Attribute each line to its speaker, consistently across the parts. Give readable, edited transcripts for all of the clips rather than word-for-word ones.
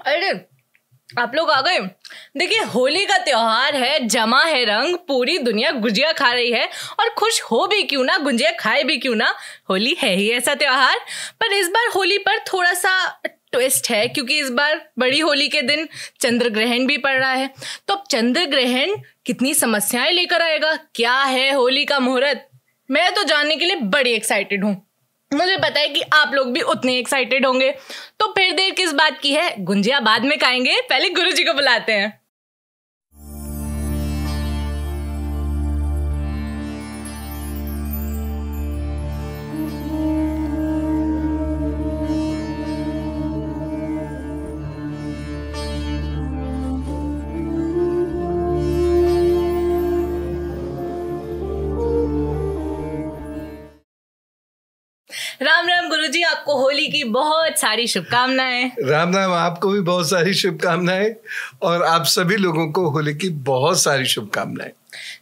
Speaker 1: अरे आप लोग आ गए। देखिए, होली का त्योहार है, जमा है रंग, पूरी दुनिया गुजिया खा रही है और खुश हो भी क्यों ना, गुजिया खाए भी क्यों ना, होली है ही ऐसा त्योहार। पर इस बार होली पर थोड़ा सा ट्विस्ट है, क्योंकि इस बार बड़ी होली के दिन चंद्र ग्रहण भी पड़ रहा है। तो अब चंद्र ग्रहण कितनी समस्याएं लेकर आएगा, क्या है होली का मुहूर्त, मैं तो जानने के लिए बड़ी एक्साइटेड हूँ। मुझे पता है कि आप लोग भी उतने एक्साइटेड होंगे। तो फिर देर किस बात की है, गुंजिया बाद में खाएंगे, पहले गुरुजी को बुलाते हैं। राम राम गुरुजी, आपको होली की बहुत सारी शुभकामनाएं।
Speaker 2: राम राम, आपको भी बहुत सारी शुभकामनाएं और आप सभी लोगों को होली की बहुत सारी शुभकामनाएं।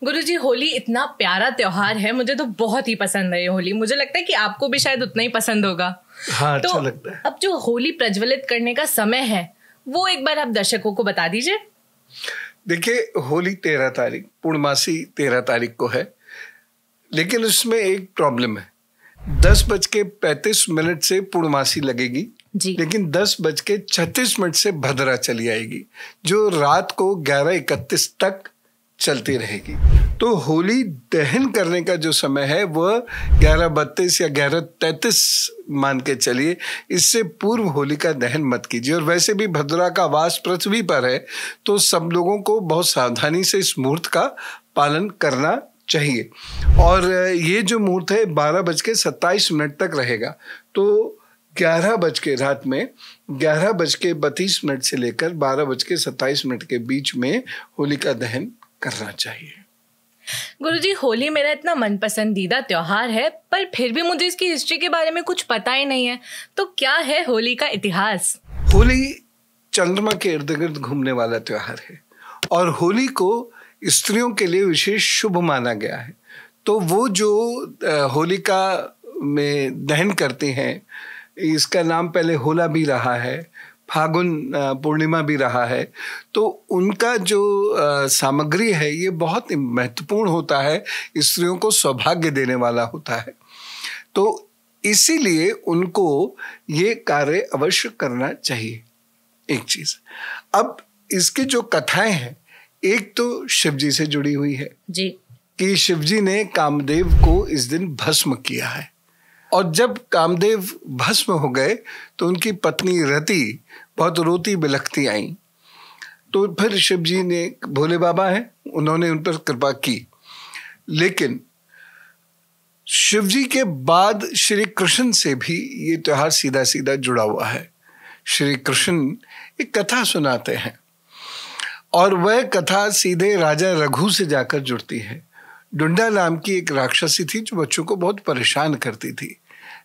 Speaker 1: गुरुजी, होली इतना प्यारा त्योहार है, मुझे तो बहुत ही पसंद है ये होली। मुझे लगता है कि आपको भी शायद उतना ही पसंद होगा।
Speaker 2: हाँ,
Speaker 1: तो
Speaker 2: अच्छा लगता है।
Speaker 1: अब जो होली प्रज्वलित करने का समय है वो एक बार आप दर्शकों को बता दीजिए।
Speaker 2: देखिए, होली 13 तारीख, पूर्णमासी 13 तारीख को है, लेकिन उसमें एक प्रॉब्लम है। 10:35 से पूर्णमासी लगेगी
Speaker 1: जी।
Speaker 2: लेकिन 10:36 से भद्रा चली आएगी, जो रात को 11:31 तक चलती रहेगी। तो होली दहन करने का जो समय है वह 11:32 या 11:33 मान के चलिए। इससे पूर्व होली का दहन मत कीजिए। और वैसे भी भद्रा का वास पृथ्वी पर है, तो सब लोगों को बहुत सावधानी से इस मुहूर्त का पालन करना चाहिए। और ये जो मुहूर्त है 12:27 तक रहेगा। तो 11 बज के रात में 11:32 से लेकर 12:27 के बीच में होली का दहन करना चाहिए।
Speaker 1: गुरुजी, होली मेरा इतना मन पसंदीदा त्योहार है, पर फिर भी मुझे इसकी हिस्ट्री के बारे में कुछ पता ही नहीं है। तो क्या है होली का इतिहास?
Speaker 2: होली चंद्रमा के इर्द गिर्द घूमने वाला त्योहार है और होली को स्त्रियों के लिए विशेष शुभ माना गया है। तो वो जो होलिका में दहन करते हैं, इसका नाम पहले होला भी रहा है, फागुन पूर्णिमा भी रहा है। तो उनका जो सामग्री है ये बहुत महत्वपूर्ण होता है, स्त्रियों को सौभाग्य देने वाला होता है। तो इसीलिए उनको ये कार्य अवश्य करना चाहिए। एक चीज, अब इसकी जो कथाएं हैं, एक तो शिव जी से जुड़ी हुई है
Speaker 1: जी,
Speaker 2: कि शिव जी ने कामदेव को इस दिन भस्म किया है। और जब कामदेव भस्म हो गए तो उनकी पत्नी रति बहुत रोती बिलखती आई। तो फिर शिव जी ने, भोले बाबा हैं, उन्होंने उन पर कृपा की। लेकिन शिव जी के बाद श्री कृष्ण से भी ये त्योहार सीधा सीधा जुड़ा हुआ है। श्री कृष्ण एक कथा सुनाते हैं और वह कथा सीधे राजा रघु से जाकर जुड़ती है। डुंडा नाम की एक राक्षसी थी जो बच्चों को बहुत परेशान करती थी।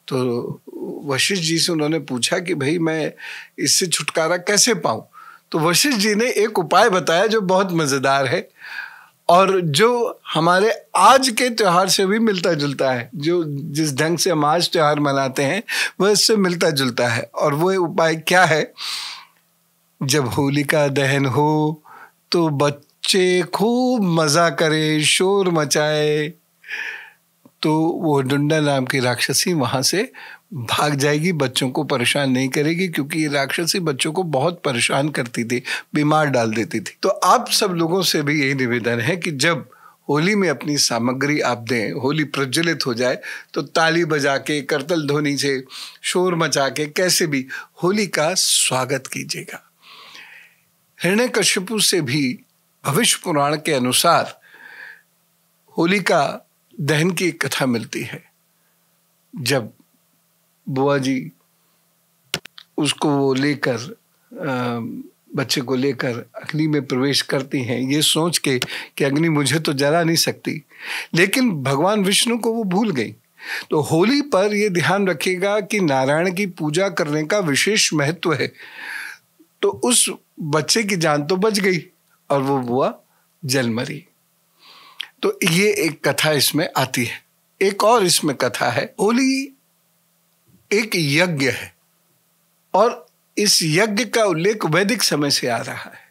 Speaker 2: तो वशिष्ठ जी से उन्होंने पूछा कि भाई मैं इससे छुटकारा कैसे पाऊं। तो वशिष्ठ जी ने एक उपाय बताया जो बहुत मजेदार है और जो हमारे आज के त्योहार से भी मिलता जुलता है। जो जिस ढंग से हम आज त्योहार मनाते हैं वह इससे मिलता जुलता है। और वो उपाय क्या है? जब होली का दहन हो तो बच्चे खूब मजा करे, शोर मचाए, तो वो डुंडा नाम की राक्षसी वहां से भाग जाएगी, बच्चों को परेशान नहीं करेगी, क्योंकि ये राक्षसी बच्चों को बहुत परेशान करती थी, बीमार डाल देती थी। तो आप सब लोगों से भी यही निवेदन है कि जब होली में अपनी सामग्री आप दें, होली प्रज्वलित हो जाए, तो ताली बजा के, करतल ध्वनि से, शोर मचा के, कैसे भी होली का स्वागत कीजिएगा। हिरण्यकशिपु से भी भविष्य पुराण के अनुसार होली का दहन की एक कथा मिलती है। जब बुआ जी उसको लेकर, बच्चे को लेकर अग्नि में प्रवेश करती हैं, ये सोच के कि अग्नि मुझे तो जला नहीं सकती, लेकिन भगवान विष्णु को वो भूल गई। तो होली पर ये ध्यान रखिएगा कि नारायण की पूजा करने का विशेष महत्व है। तो उस बच्चे की जान तो बच गई और वो बुआ जल मरी। तो ये एक कथा इसमें आती है। एक और इसमें कथा है। होली एक यज्ञ है और इस यज्ञ का उल्लेख वैदिक समय से आ रहा है।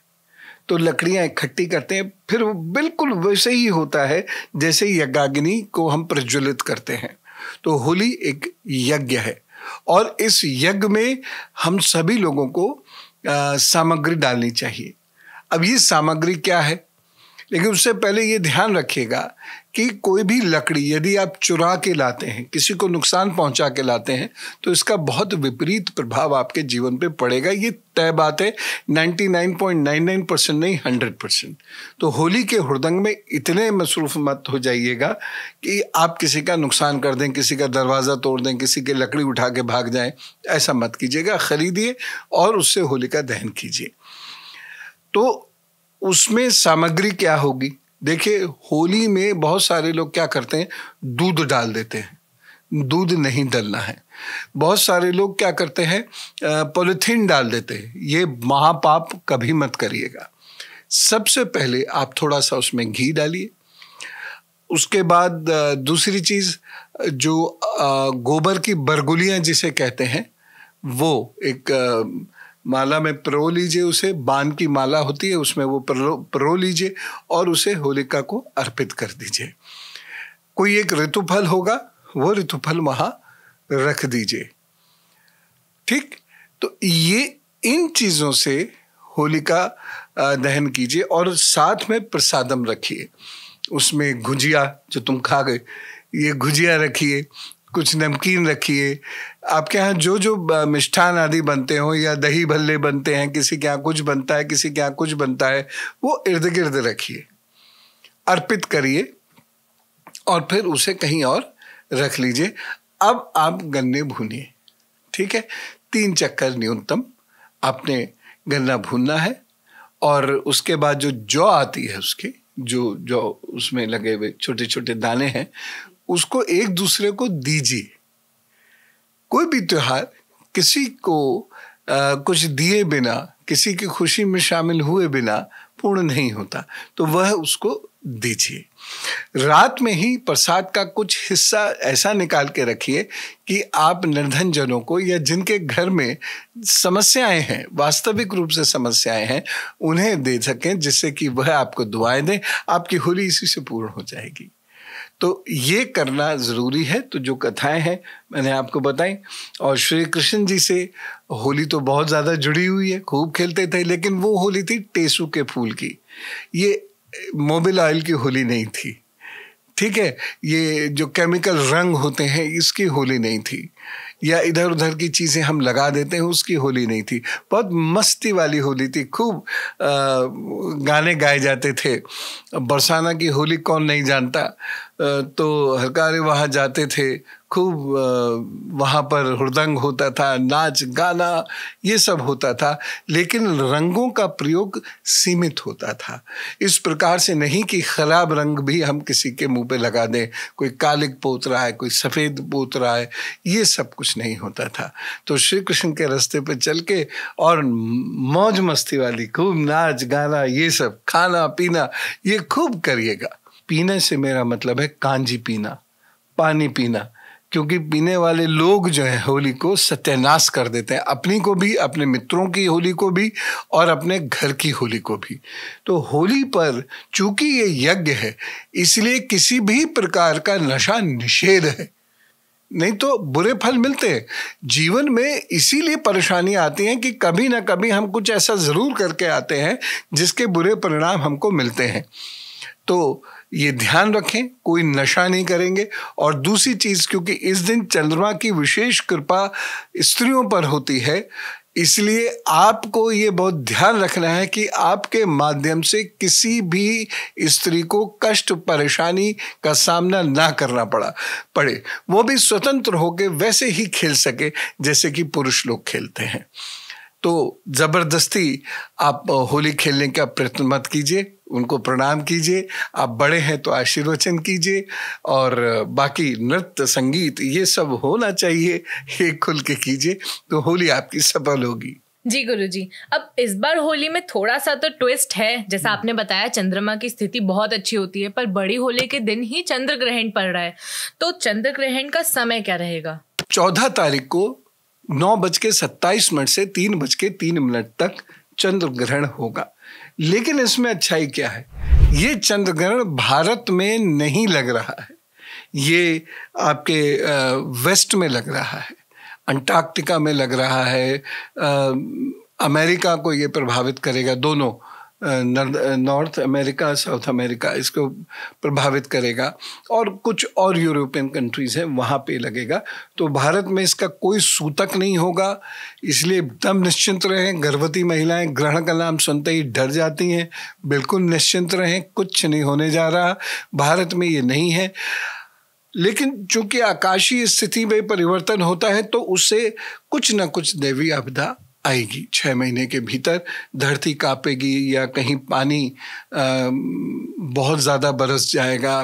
Speaker 2: तो लकड़ियां इकट्ठी करते हैं, फिर वो बिल्कुल वैसे ही होता है जैसे यज्ञाग्नि को हम प्रज्वलित करते हैं। तो होली एक यज्ञ है और इस यज्ञ में हम सभी लोगों को सामग्री डालनी चाहिए। अब ये सामग्री क्या है, लेकिन उससे पहले ये ध्यान रखिएगा कि कोई भी लकड़ी यदि आप चुरा के लाते हैं, किसी को नुकसान पहुंचा के लाते हैं, तो इसका बहुत विपरीत प्रभाव आपके जीवन पे पड़ेगा। ये तय बात है, 99.99% नहीं 100%। तो होली के हुड़दंग में इतने मसरूफ मत हो जाइएगा कि आप किसी का नुकसान कर दें, किसी का दरवाज़ा तोड़ दें, किसी की लकड़ी उठा के भाग जाएं। ऐसा मत कीजिएगा, खरीदिए और उससे होली का दहन कीजिए। तो उसमें सामग्री क्या होगी? देखिए, होली में बहुत सारे लोग क्या करते हैं, दूध डाल देते हैं। दूध नहीं डालना है। बहुत सारे लोग क्या करते हैं, पॉलिथीन डाल देते हैं। ये महापाप कभी मत करिएगा। सबसे पहले आप थोड़ा सा उसमें घी डालिए। उसके बाद दूसरी चीज़, जो गोबर की बरगुलियाँ जिसे कहते हैं, वो एक माला में परो लीजिए। उसे बान की माला होती है, उसमें वो परो लीजिए और उसे होलिका को अर्पित कर दीजिए। कोई एक ऋतुफल होगा, वो ऋतुफल वहाँ रख दीजिए। ठीक, तो ये इन चीज़ों से होलिका दहन कीजिए और साथ में प्रसादम रखिए। उसमें गुजिया जो तुम खा गए, ये गुजिया रखिए, कुछ नमकीन रखिए। आपके यहाँ जो जो मिष्ठान आदि बनते हो या दही भल्ले बनते हैं, किसी के यहाँ कुछ बनता है, किसी के यहाँ कुछ बनता है, वो इर्द गिर्द रखिए, अर्पित करिए और फिर उसे कहीं और रख लीजिए। अब आप गन्ने भूनिए। ठीक है, 3 चक्कर न्यूनतम आपने गन्ना भूनना है और उसके बाद जो जौ आती है, उसके जो उसमें लगे हुए छोटे छोटे दाने हैं, उसको एक दूसरे को दीजिए। कोई भी त्योहार किसी को कुछ दिए बिना, किसी की खुशी में शामिल हुए बिना पूर्ण नहीं होता, तो वह उसको दीजिए। रात में ही प्रसाद का कुछ हिस्सा ऐसा निकाल के रखिए कि आप निर्धन जनों को या जिनके घर में समस्याएं हैं, वास्तविक रूप से समस्याएं हैं, उन्हें दे सकें, जिससे कि वह आपको दुआएं दें। आपकी होली इसी से पूर्ण हो जाएगी। तो ये करना ज़रूरी है। तो जो कथाएं हैं मैंने आपको बताई, और श्री कृष्ण जी से होली तो बहुत ज़्यादा जुड़ी हुई है, खूब खेलते थे, लेकिन वो होली थी टेसू के फूल की। ये मोबिल ऑयल की होली नहीं थी। ठीक है, ये जो केमिकल रंग होते हैं इसकी होली नहीं थी, या इधर उधर की चीज़ें हम लगा देते हैं उसकी होली नहीं थी। बहुत मस्ती वाली होली थी। खूब गाने गाए जाते थे। बरसाना की होली कौन नहीं जानता। तो हरकारे वहाँ जाते थे, खूब वहाँ पर हुड़दंग होता था, नाच गाना ये सब होता था, लेकिन रंगों का प्रयोग सीमित होता था। इस प्रकार से नहीं कि खराब रंग भी हम किसी के मुंह पे लगा दें, कोई कालिक पोत रहा है, कोई सफ़ेद पोत रहा है, ये सब कुछ नहीं होता था। तो श्री कृष्ण के रास्ते पे चल के और मौज मस्ती वाली खूब नाच गाना, ये सब खाना पीना ये खूब करिएगा। पीने से मेरा मतलब है कांजी पीना, पानी पीना, क्योंकि पीने वाले लोग जो है होली को सत्यानाश कर देते हैं, अपनी को भी, अपने मित्रों की होली को भी और अपने घर की होली को भी। तो होली पर चूंकि ये यज्ञ है, इसलिए किसी भी प्रकार का नशा निषेध है, नहीं तो बुरे फल मिलते हैं जीवन में। इसीलिए परेशानी आती है कि कभी ना कभी हम कुछ ऐसा ज़रूर करके आते हैं जिसके बुरे परिणाम हमको मिलते हैं। तो ये ध्यान रखें, कोई नशा नहीं करेंगे। और दूसरी चीज़, क्योंकि इस दिन चंद्रमा की विशेष कृपा स्त्रियों पर होती है, इसलिए आपको ये बहुत ध्यान रखना है कि आपके माध्यम से किसी भी स्त्री को कष्ट परेशानी का सामना ना करना पड़े। वो भी स्वतंत्र होकर वैसे ही खेल सके जैसे कि पुरुष लोग खेलते हैं। तो ज़बरदस्ती आप होली खेलने का प्रयत्न मत कीजिए, उनको प्रणाम कीजिए। आप बड़े हैं तो आशीर्वचन कीजिए, और बाकी नृत्य संगीत ये सब होना चाहिए, ये खुल के कीजिए, तो होली आपकी सफल होगी।
Speaker 1: जी गुरुजी, अब इस बार होली में थोड़ा सा तो ट्विस्ट है। जैसा आपने बताया चंद्रमा की स्थिति बहुत अच्छी होती है, पर बड़ी होली के दिन ही चंद्र ग्रहण पड़ रहा है। तो चंद्र ग्रहण का समय क्या रहेगा?
Speaker 2: 14 तारीख को 9:27 से 3:03 तक चंद्र ग्रहण होगा। लेकिन इसमें अच्छाई क्या है, ये चंद्र ग्रहण भारत में नहीं लग रहा है, ये आपके वेस्ट में लग रहा है, अंटार्कटिका में लग रहा है, अमेरिका को ये प्रभावित करेगा, दोनों नॉर्थ अमेरिका, साउथ अमेरिका इसको प्रभावित करेगा, और कुछ और यूरोपियन कंट्रीज हैं वहाँ पे लगेगा। तो भारत में इसका कोई सूतक नहीं होगा, इसलिए एकदम निश्चिंत रहें। गर्भवती महिलाएं ग्रहण का नाम सुनते ही डर जाती हैं, बिल्कुल निश्चिंत रहें, कुछ नहीं होने जा रहा, भारत में ये नहीं है। लेकिन चूंकि आकाशीय स्थिति में परिवर्तन होता है तो उससे कुछ न कुछ दैवीय आपदा आएगी। 6 महीने के भीतर धरती कांपेगी, या कहीं पानी बहुत ज़्यादा बरस जाएगा,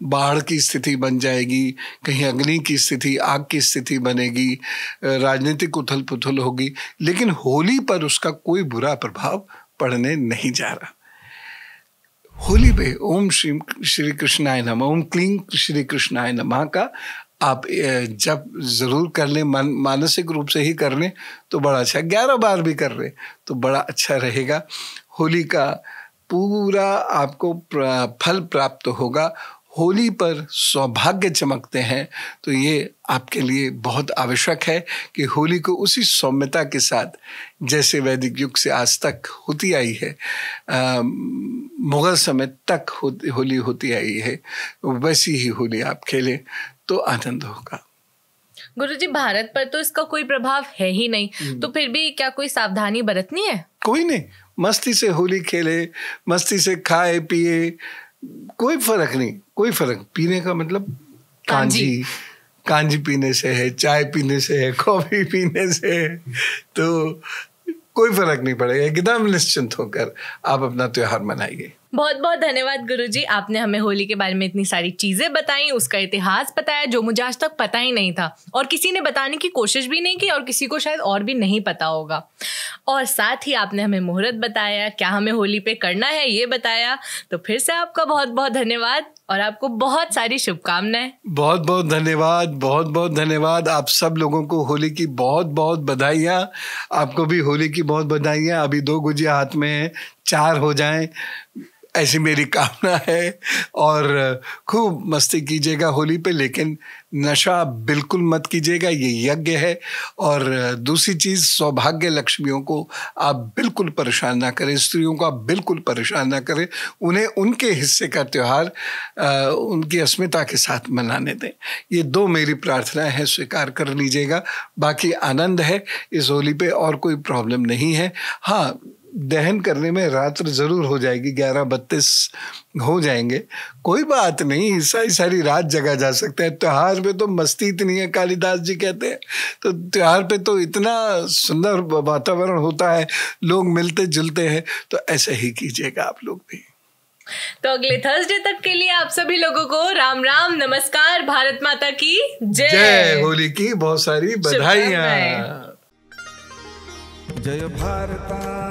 Speaker 2: बाढ़ की स्थिति बन जाएगी, कहीं अग्नि की स्थिति, आग की स्थिति बनेगी, राजनीतिक उथल पुथल होगी। लेकिन होली पर उसका कोई बुरा प्रभाव पड़ने नहीं जा रहा। होली पे ओम श्री कृष्णाय नमः, ओम क्लीं श्री कृष्णाय नमः का आप जब जरूर कर लें, मानसिक रूप से ही कर लें तो बड़ा अच्छा, 11 बार भी कर लें तो बड़ा अच्छा रहेगा। होली का पूरा आपको फल प्राप्त होगा। होली पर सौभाग्य चमकते हैं, तो ये आपके लिए बहुत आवश्यक है कि होली को उसी सौम्यता के साथ जैसे वैदिक युग से आज तक होती आई है, मुगल समय तक होली होती आई है, वैसी ही होली आप खेलें तो आनंद होगा।
Speaker 1: गुरुजी, भारत पर तो इसका कोई प्रभाव है ही नहीं, तो फिर भी क्या कोई सावधानी बरतनी है?
Speaker 2: कोई नहीं, मस्ती से होली खेले, कांजी से खाए पिए, कोई फर्क नहीं, कोई फर्क। पीने का मतलब कांजी पीने से है, चाय पीने से है, कॉफी पीने से है, तो कोई फर्क नहीं पड़ेगा। एकदम निश्चिंत होकर आप अपना त्योहार मनाइए।
Speaker 1: बहुत बहुत धन्यवाद गुरुजी, आपने हमें होली के बारे में इतनी सारी चीजें बताई, उसका इतिहास बताया जो मुझे आज तक पता ही नहीं था, और किसी ने बताने की कोशिश भी नहीं की, और किसी को शायद और भी नहीं पता होगा। और साथ ही आपने हमें मुहूर्त बताया, क्या हमें होली पे करना है ये बताया। तो फिर से आपका बहुत बहुत धन्यवाद, और आपको बहुत सारी शुभकामनाएं।
Speaker 2: बहुत बहुत धन्यवाद, बहुत बहुत धन्यवाद। आप सब लोगों को होली की बहुत बहुत बधाइयाँ। आपको भी होली की बहुत बधाइयाँ। अभी 2 गुजिया हाथ में है, 4 हो जाएं, ऐसी मेरी कामना है। और खूब मस्ती कीजिएगा होली पे, लेकिन नशा बिल्कुल मत कीजिएगा, ये यज्ञ है। और दूसरी चीज़, सौभाग्य लक्ष्मियों को आप बिल्कुल परेशान ना करें, स्त्रियों को आप बिल्कुल परेशान ना करें, उन्हें उनके हिस्से का त्यौहार उनकी अस्मिता के साथ मनाने दें। ये 2 मेरी प्रार्थनाएं हैं, स्वीकार कर लीजिएगा। बाकी आनंद है इस होली पे, और कोई प्रॉब्लम नहीं है। हाँ, दहन करने में रात्र जरूर हो जाएगी, 11:32 हो जाएंगे, कोई बात नहीं, सारी रात जगा जा सकता है। त्योहार पे तो मस्ती इतनी है, कालिदास जी कहते हैं, तो त्योहार पे तो इतना सुंदर वातावरण होता है, लोग मिलते जुलते हैं, तो ऐसा ही कीजिएगा आप लोग भी।
Speaker 1: तो अगले थर्सडे तक के लिए आप सभी लोगों को राम राम, नमस्कार, भारत माता की जय,
Speaker 2: होली की बहुत सारी बधाइयाँ।
Speaker 3: जय भारत।